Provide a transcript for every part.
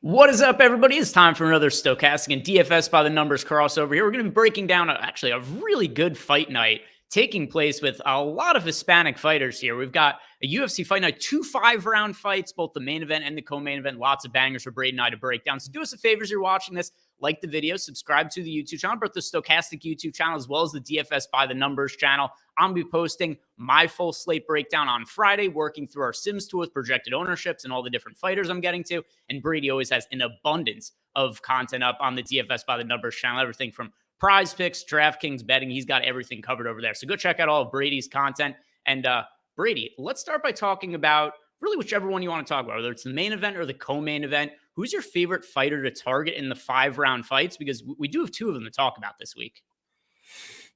What is up, everybody? It's time for another Stochastic and DFS by the Numbers crossover here. We're going to be breaking down actually a really good fight night taking place with a lot of Hispanic fighters here. We've got a UFC fight night, 2 5-round fights, both the main event and the co-main event. Lots of bangers for Brady and I to break down. So do us a favor as you're watching this. Like the video, subscribe to the YouTube channel, but the Stochastic YouTube channel, as well as the DFS by the Numbers channel. I'm going to be posting my full slate breakdown on Friday, working through our Sims tool with projected ownerships and all the different fighters I'm getting to. And Brady always has an abundance of content up on the DFS by the Numbers channel, everything from prize picks, Draftkings, betting. He's got everything covered over there. So go check out all of Brady's content. And Brady, let's start by talking about really whichever one you want to talk about, whether it's the main event or the co-main event. Who's your favorite fighter to target in the 5-round fights? Because we do have 2 of them to talk about this week.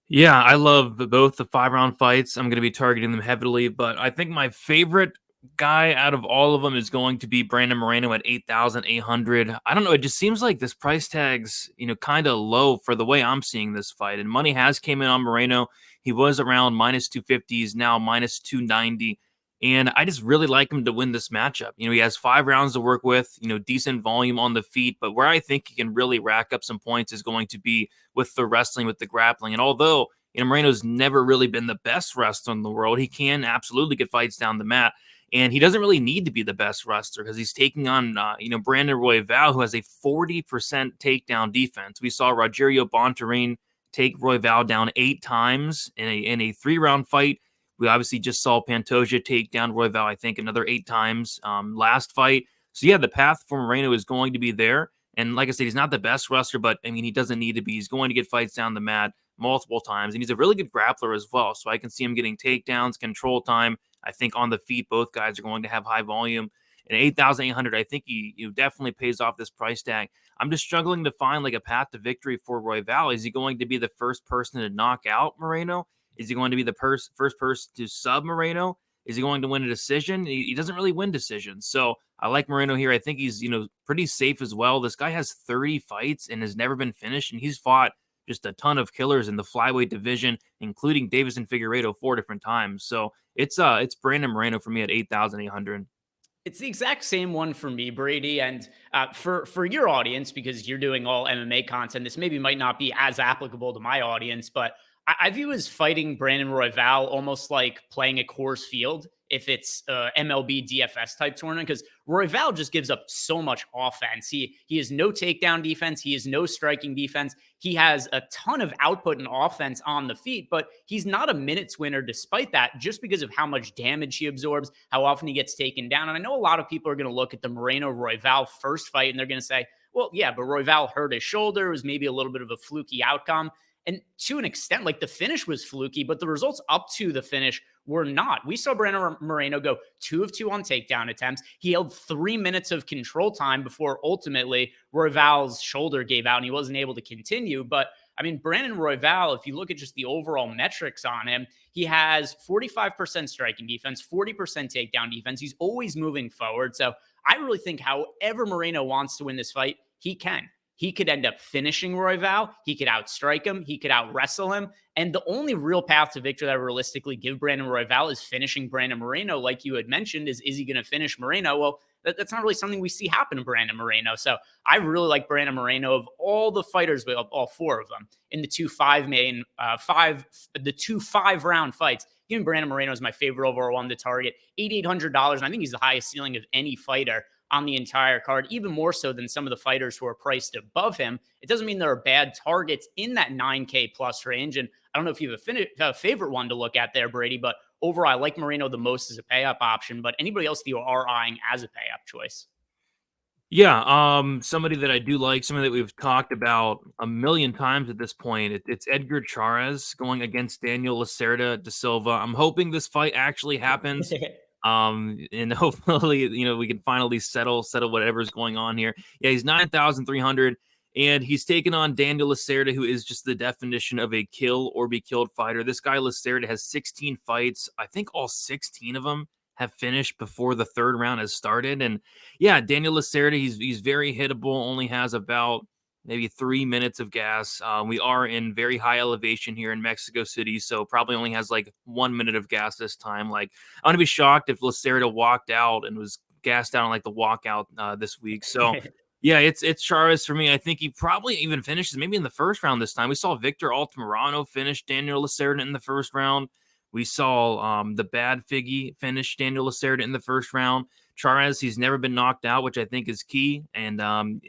Yeah, I love both the 5-round fights. I'm going to be targeting them heavily, but I think my favorite guy out of all of them is going to be Brandon Moreno at 8,800. I don't know. It just seems like this price tag's, kind of low for the way I'm seeing this fight. And money has came in on Moreno. He was around minus 250s, now minus 290. And I just really like him to win this matchup. He has 5 rounds to work with, decent volume on the feet. But where I think he can really rack up some points is going to be with the wrestling, with the grappling. And although, Moreno's never really been the best wrestler in the world, he can absolutely get fights down the mat. And he doesn't really need to be the best wrestler because he's taking on, Brandon Royval, who has a 40% takedown defense. We saw Rogerio Bontorin take Royval down 8 times in a 3-round fight. We obviously just saw Pantoja take down Royval, I think, another 8 times last fight. So, yeah, the path for Moreno is going to be there. And like I said, he's not the best wrestler, but, he doesn't need to be. He's going to get fights down the mat multiple times. And he's a really good grappler as well. So I can see him getting takedowns, control time. I think on the feet, both guys are going to have high volume. And 8,800, I think he definitely pays off this price tag. I'm just struggling to find like a path to victory for Royval. Is he going to be the first person to knock out Moreno? Is he going to be the first person to sub Moreno? Is he going to win a decision? He doesn't really win decisions. So I like Moreno here. I think he's, pretty safe as well. This guy has 30 fights and has never been finished. And he's fought just a ton of killers in the flyweight division, including Davison Figueiredo 4 different times. So it's Brandon Moreno for me at 8,800. It's the exact same one for me, Brady. And for your audience, because you're doing all MMA content, this maybe might not be as applicable to my audience, but I view as fighting Brandon Royval almost like playing a Coors Field if it's MLB DFS type tournament, because Royval just gives up so much offense. He has no takedown defense. He has no striking defense. He has a ton of output and offense on the feet, but he's not a minutes winner despite that, just because of how much damage he absorbs, how often he gets taken down. And I know a lot of people are going to look at the Moreno-Royval first fight and they're going to say, well, yeah, but Royval hurt his shoulder. It was maybe a little bit of a fluky outcome. And to an extent, like the finish was fluky, but the results up to the finish were not. We saw Brandon Moreno go 2 of 2 on takedown attempts. He held 3 minutes of control time before ultimately Royval's shoulder gave out and he wasn't able to continue. But I mean, Brandon Royval, if you look at just the overall metrics on him, he has 45% striking defense, 40% takedown defense. He's always moving forward. So I really think however Moreno wants to win this fight, he can. He could end up finishing Royval. He could outstrike him. He could out-wrestle him. And the only real path to victory that I realistically give Brandon Royval is finishing Brandon Moreno. Like you had mentioned, is he going to finish Moreno? Well, that's not really something we see happen to Brandon Moreno. So I really like Brandon Moreno of all the fighters, all 4 of them in the 2 5-round fights. Even Brandon Moreno is my favorite overall one to target. $8,800. And I think he's the highest ceiling of any fighter on the entire card, even more so than some of the fighters who are priced above him. It doesn't mean there are bad targets in that 9K plus range. And I don't know if you have a favorite one to look at there, Brady, but overall, I like Moreno the most as a pay-up option, but anybody else that you are eyeing as a pay-up choice? Yeah, somebody that I do like, somebody that we've talked about a million times at this point. It's Edgar Chairez going against Daniel Lacerda da Silva. I'm hoping this fight actually happens. And hopefully, we can finally settle whatever's going on here. Yeah, he's 9,300, and he's taken on Daniel Lacerda, who is just the definition of a kill or be killed fighter. This guy Lacerda has 16 fights. I think all 16 of them have finished before the 3rd round has started. And yeah, Daniel Lacerda, he's very hittable, only has about maybe 3 minutes of gas. We are in very high elevation here in Mexico City, so probably only has like 1 minute of gas this time. Like, I'm going to be shocked if Lacerda walked out and was gassed out on like the walkout this week. So Yeah, it's Charas for me. I think he probably even finishes maybe in the first round this time. We saw Victor Altamirano finish Daniel Lacerda in the first round. We saw the bad Figgy finish Daniel Lacerda in the first round. Charas, he's never been knocked out, which I think is key. And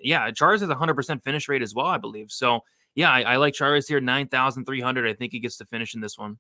yeah, Charas has a 100% finish rate as well, I believe. So yeah, I like Charas here, 9,300. I think he gets to finish in this one.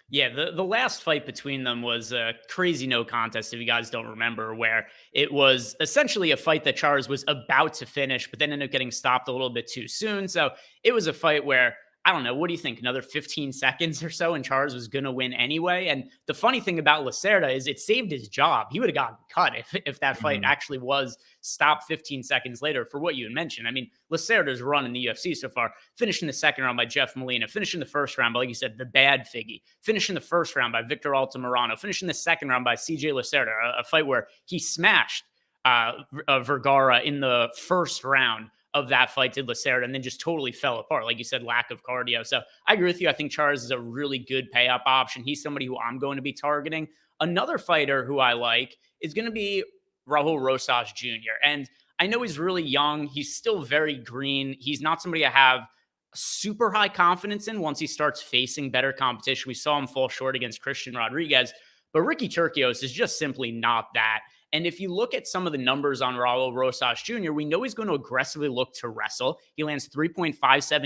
Yeah, the last fight between them was a crazy no contest, if you guys don't remember, where it was essentially a fight that Charles was about to finish, but then ended up getting stopped a little bit too soon. So it was a fight where, I don't know, what do you think? Another 15 seconds or so, and Charles was going to win anyway. And the funny thing about Lacerda is it saved his job. He would have gotten cut if that fight Mhm. actually was stopped 15 seconds later for what you had mentioned. I mean, Lacerda's run in the UFC so far, finishing the second round by Jeff Molina, finishing the first round by, like you said, the bad Figgy, finishing the first round by Victor Altamirano, finishing the second round by CJ Lacerda, a fight where he smashed Vergara in the first round of that fight, did Lacerda, and then just totally fell apart. Like you said, lack of cardio. So I agree with you. I think Charles is a really good pay up option. He's somebody who I'm going to be targeting. Another fighter who I like is going to be Raul Rosas Jr. And I know he's really young. He's still very green. He's not somebody I have super high confidence in once he starts facing better competition. We saw him fall short against Christian Rodriguez, but Ricky Turcios is just simply not that. And if you look at some of the numbers on Raul Rosas Jr., we know he's going to aggressively look to wrestle. He lands 3.57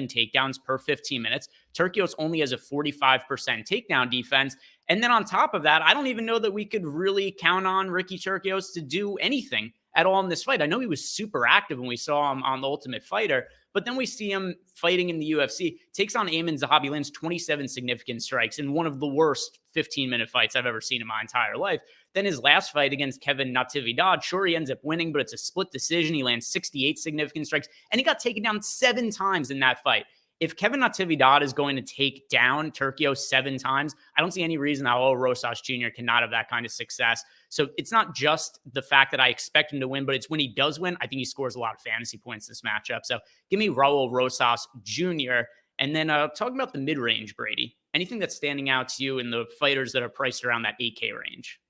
takedowns per 15 minutes. Turcios only has a 45% takedown defense. And then on top of that, I don't even know that we could really count on Ricky Turcios to do anything at all in this fight. I know he was super active when we saw him on The Ultimate Fighter, but then we see him fighting in the UFC, takes on Amin Zahabi, lands 27 significant strikes in one of the worst 15-minute fights I've ever seen in my entire life. Then his last fight against Kevin Natividad, sure, he ends up winning, but it's a split decision. He lands 68 significant strikes, and he got taken down 7 times in that fight. If Kevin Natividad is going to take down Turkio 7 times, I don't see any reason how Rosas Jr. cannot have that kind of success. So it's not just the fact that I expect him to win, but it's when he does win, I think he scores a lot of fantasy points this matchup. So give me Raul Rosas Jr. And then talking about the mid-range, Brady, anything that's standing out to you in the fighters that are priced around that 8K range?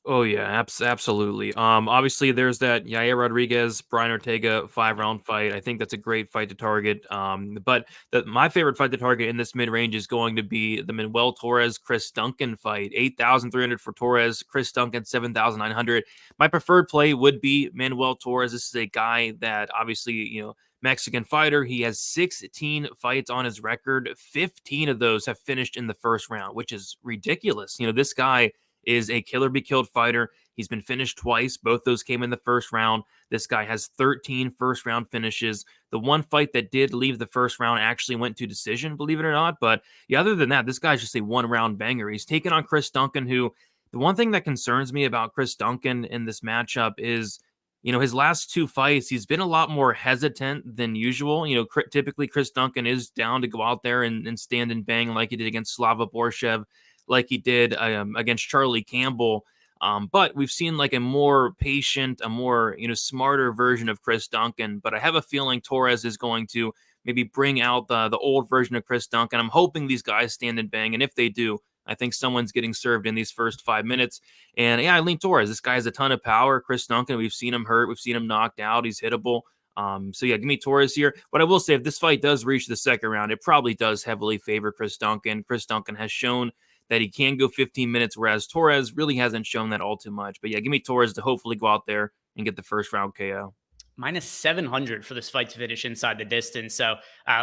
Oh yeah, absolutely. Obviously there's that Yair Rodriguez Brian Ortega 5 round fight. I think that's a great fight to target. But my favorite fight to target in this mid range is going to be the Manuel Torres Chris Duncan fight. 8,300 for Torres, Chris Duncan 7,900. My preferred play would be Manuel Torres. This is a guy that obviously Mexican fighter. He has 16 fights on his record. 15 of those have finished in the first round, which is ridiculous. This guy is a killer be killed fighter. He's been finished twice. Both those came in the first round. This guy has 13 first round finishes. The one fight that did leave the first round actually went to decision, believe it or not. But yeah, other than that, this guy's just a 1 round banger. He's taken on Chris Duncan, who the one thing that concerns me about Chris Duncan in this matchup is, his last 2 fights, he's been a lot more hesitant than usual. Typically Chris Duncan is down to go out there and stand and bang like he did against Slava Borshev, like he did against Charlie Campbell. But we've seen like a more patient, a more, smarter version of Chris Duncan. But I have a feeling Torres is going to maybe bring out the old version of Chris Duncan. I'm hoping these guys stand and bang. And if they do, I think someone's getting served in these first 5 minutes. And yeah, I lean Torres. This guy has a ton of power. Chris Duncan, we've seen him hurt. We've seen him knocked out. He's hittable. So yeah, give me Torres here. But I will say, if this fight does reach the second round, it probably does heavily favor Chris Duncan. Chris Duncan has shown that he can go 15 minutes, whereas Torres really hasn't shown that all too much. But yeah, give me Torres to hopefully go out there and get the first round KO. Minus 700 for this fight to finish inside the distance. So,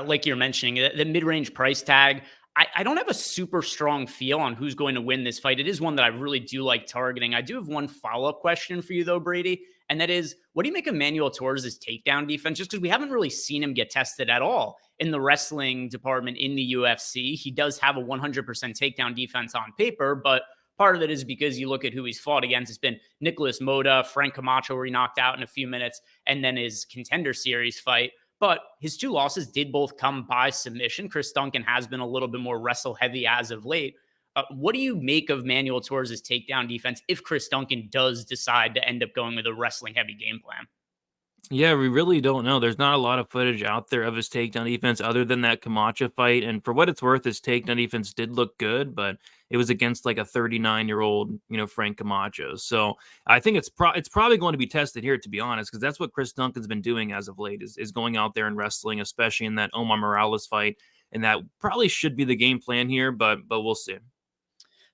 like you're mentioning, the mid range price tag, I don't have a super strong feel on who's going to win this fight. It is one that I really do like targeting. I do have one follow up question for you, though, Brady. And that is, what do you make of Manuel Torres' takedown defense? Just because we haven't really seen him get tested at all in the wrestling department in the UFC. He does have a 100% takedown defense on paper, but part of it is because you look at who he's fought against. It's been Nicholas Moda, Frank Camacho, where he knocked out in a few minutes, and then his Contender Series fight. But his 2 losses did both come by submission. Chris Duncan has been a little bit more wrestle heavy as of late. What do you make of Manuel Torres' takedown defense if Chris Duncan does decide to end up going with a wrestling heavy game plan? Yeah, we really don't know. There's not a lot of footage out there of his takedown defense other than that Camacho fight. And for what it's worth, his takedown defense did look good, but it was against like a 39-year-old, Frank Camacho. So I think it's probably going to be tested here, to be honest, because that's what Chris Duncan's been doing as of late is going out there and wrestling, especially in that Omar Morales fight. And that probably should be the game plan here, but we'll see.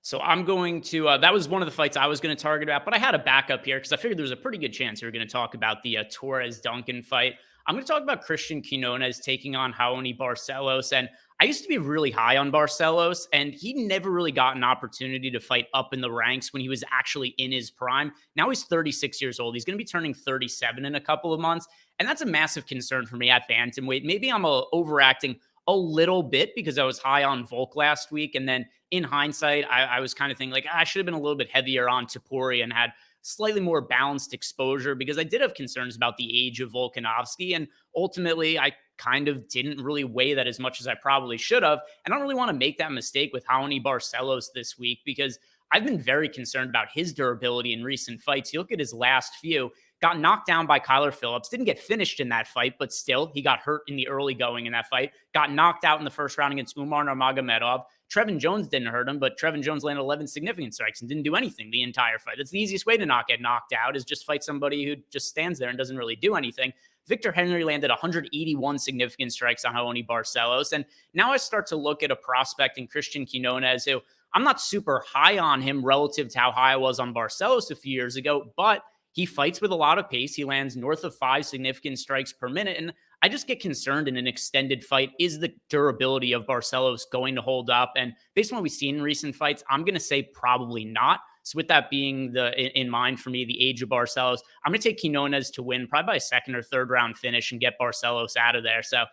So I'm going to, that was one of the fights I was going to target about, but I had a backup here because I figured there was a pretty good chance we were going to talk about the Torres Duncan fight. I'm going to talk about Christian Quinones taking on Raoni Barcelos. And I used to be really high on Barcelos, and he never really got an opportunity to fight up in the ranks when he was actually in his prime. Now he's 36 years old. He's going to be turning 37 in a couple of months. And that's a massive concern for me at bantamweight. Maybe I'm overacting a little bit because I was high on Volk last week. And then in hindsight, I was kind of thinking like I should have been a little bit heavier on Tapori and had slightly more balanced exposure because I did have concerns about the age of Volkanovski. And ultimately, I kind of didn't really weigh that as much as I probably should have. And I don't really want to make that mistake with Raoni Barcelos this week because I've been very concerned about his durability in recent fights. You look at his last few, got knocked down by Kyler Phillips, didn't get finished in that fight, but still, he got hurt in the early going in that fight, got knocked out in the first round against Umar Nurmagomedov. Trevin Jones didn't hurt him, but Trevin Jones landed 11 significant strikes and didn't do anything the entire fight. That's the easiest way to not get knocked out is just fight somebody who just stands there and doesn't really do anything. Victor Henry landed 181 significant strikes on Raoni Barcelos. And now I start to look at a prospect in Christian Quinones who I'm not super high on him relative to how high I was on Barcelos a few years ago, but he fights with a lot of pace. He lands north of 5 significant strikes per minute. And I just get concerned in an extended fight. Is the durability of Barcelos going to hold up? And based on what we've seen in recent fights, I'm going to say probably not. So with that being in mind for me, the age of Barcelos, I'm going to take Quinones to win probably by a second or third round finish and get Barcelos out of there. So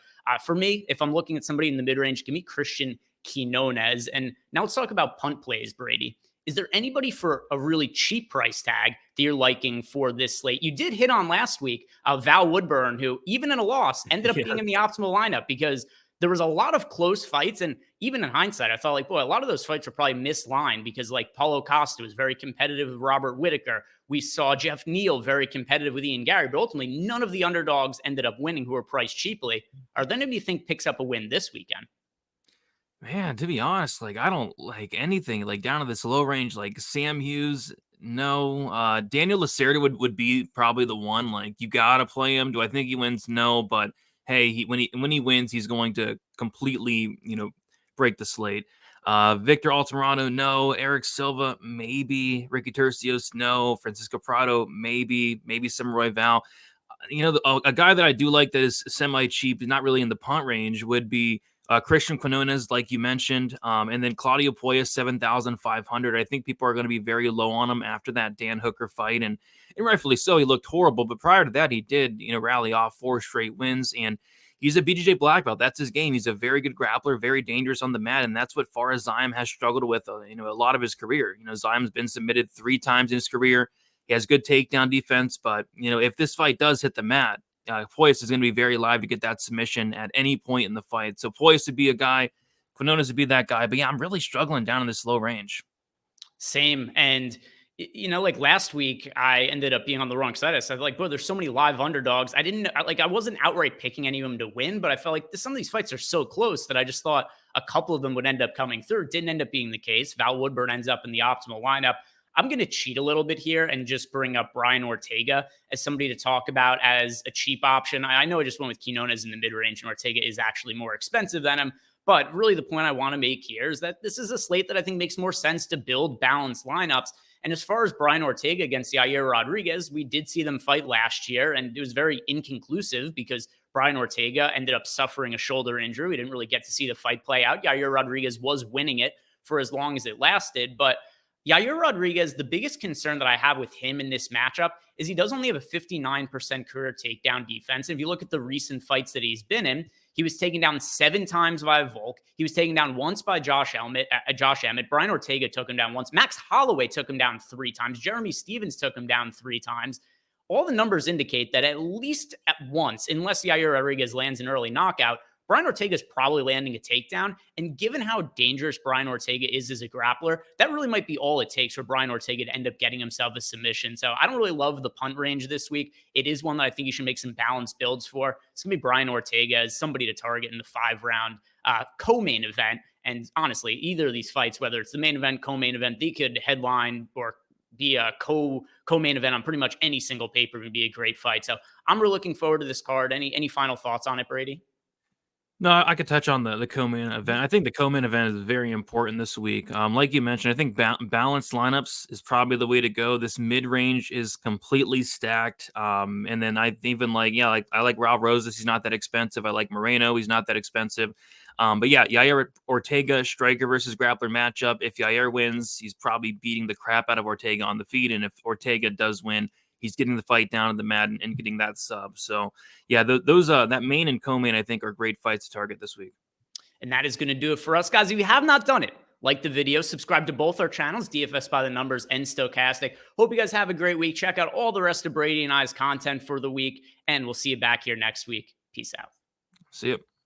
for me, if I'm looking at somebody in the mid-range, give me Christian Quinones. And now let's talk about punt plays, Brady. Is there anybody for a really cheap price tag that you're liking for this slate? You did hit on last week Val Woodburn, who even in a loss ended up being in the optimal lineup because there was a lot of close fights. And even in hindsight, I thought like, boy, a lot of those fights were probably mislined because like Paulo Costa was very competitive with Robert Whitaker. We saw Jeff Neal very competitive with Ian Gary, but ultimately none of the underdogs ended up winning who were priced cheaply. Are there anybody you think picks up a win this weekend? Man, to be honest, like I don't like anything like down to this low range, like Sam Hughes. No, Daniel Lacerda would be probably the one. Like you gotta play him. Do I think he wins? No, but hey, when he wins, he's going to completely break the slate. Victor Altamirano, no. Eric Silva, maybe. Ricky Tercios, no. Francisco Prado, maybe some Royval. A guy that I do like that is semi cheap, not really in the punt range, would be Christian Quinones, like you mentioned, and then Claudio Poya, 7,500. I think people are going to be very low on him after that Dan Hooker fight, and rightfully so. He looked horrible, but prior to that, he did rally off 4 straight wins, and he's a BJJ black belt. That's his game. He's a very good grappler, very dangerous on the mat, and that's what Fares Ziam has struggled with, a lot of his career. Ziam's been submitted 3 times in his career. He has good takedown defense, but if this fight does hit the mat, Poyas is going to be very live to get that submission at any point in the fight. So Poyas would be a guy, Quinones would be that guy. But yeah, I'm really struggling down in this low range. Same. And, like last week, I ended up being on the wrong side. I said, like, bro, there's so many live underdogs. I wasn't outright picking any of them to win, but I felt like some of these fights are so close that I just thought a couple of them would end up coming through. It didn't end up being the case. Val Woodburn ends up in the optimal lineup. I'm going to cheat a little bit here and just bring up Brian Ortega as somebody to talk about as a cheap option. I know I just went with Quinones in the mid-range, and Ortega is actually more expensive than him. But really the point I want to make here is that this is a slate that I think makes more sense to build balanced lineups. And as far as Brian Ortega against Yair Rodriguez, we did see them fight last year, and it was very inconclusive because Brian Ortega ended up suffering a shoulder injury. We didn't really get to see the fight play out. Yair Rodriguez was winning it for as long as it lasted, but Yair Rodriguez, the biggest concern that I have with him in this matchup is he does only have a 59% career takedown defense. If you look at the recent fights that he's been in, he was taken down 7 times by Volk. He was taken down once by Josh Emmett. Brian Ortega took him down once. Max Holloway took him down 3 times. Jeremy Stevens took him down 3 times. All the numbers indicate that at least at once, unless Yair Rodriguez lands an early knockout, Brian Ortega is probably landing a takedown. And given how dangerous Brian Ortega is as a grappler, that really might be all it takes for Brian Ortega to end up getting himself a submission. So I don't really love the punt range this week. It is one that I think you should make some balanced builds for. It's going to be Brian Ortega as somebody to target in the 5-round co-main event. And honestly, either of these fights, whether it's the main event, co-main event, they could headline or be a co-main event on pretty much any single paper would be a great fight. So I'm really looking forward to this card. Any final thoughts on it, Brady? No, I could touch on the co-main event. I think the co-main event is very important this week. Like you mentioned, I think balanced lineups is probably the way to go. This mid-range is completely stacked. And then I even I like Raul Rosas. He's not that expensive. I like Moreno. He's not that expensive. But yeah, Yair Ortega striker versus grappler matchup. If Yair wins, he's probably beating the crap out of Ortega on the feet. And if Ortega does win, he's getting the fight down to the mat and getting that sub. So yeah, those that main and co-main I think are great fights to target this week. And that is going to do it for us, guys. If you have not done it, like the video, subscribe to both our channels, DFS by the Numbers and Stochastic. Hope you guys have a great week. Check out all the rest of Brady and I's content for the week, and we'll see you back here next week. Peace out. See you.